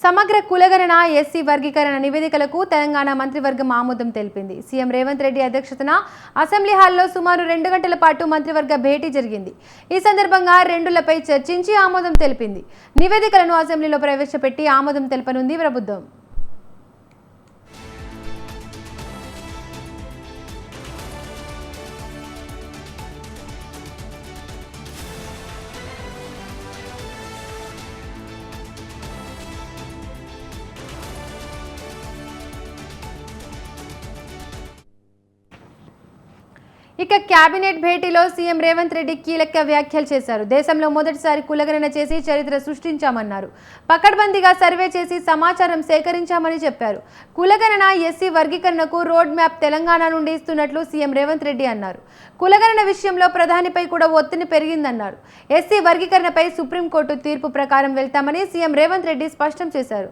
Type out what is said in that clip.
సమగ్ర కులగణన ఎస్సీ వర్గీకరణ నివేదికలకు తెలంగాణ మంత్రివర్గం ఆమోదం తెలిపింది. సీఎం రేవంత్ రెడ్డి అధ్యక్షతన అసెంబ్లీ హాల్లో సుమారు 2 గంటల పాటు మంత్రివర్గ భేటీ జరిగింది. ఈ సందర్భంగా రెండులపై చర్చించి ఆమోదం తెలిపింది. నివేదికలను అసెంబ్లీలో ప్రవేశపెట్టి ఆమోదం తెలపనుంది ప్రభుత్వం. ఇక కేబినెట్ భేటీలో సీఎం రేవంత్ రెడ్డి కీలక వ్యాఖ్యలు చేశారు. దేశంలో మొదటిసారి కులగణన చేసి చరిత్ర సృష్టించామన్నారు. పకడ్బందీగా సర్వే చేసి సమాచారం సేకరించామని చెప్పారు. కులగణన ఎస్సీ వర్గీకరణకు రోడ్ మ్యాప్ తెలంగాణ నుండి ఇస్తున్నట్లు సీఎం రేవంత్ రెడ్డి అన్నారు. కులగణన విషయంలో ప్రధానిపై కూడా ఒత్తిడి పెరిగిందన్నారు. ఎస్సీ వర్గీకరణపై సుప్రీంకోర్టు తీర్పు ప్రకారం వెళ్తామని సీఎం రేవంత్ రెడ్డి స్పష్టం చేశారు.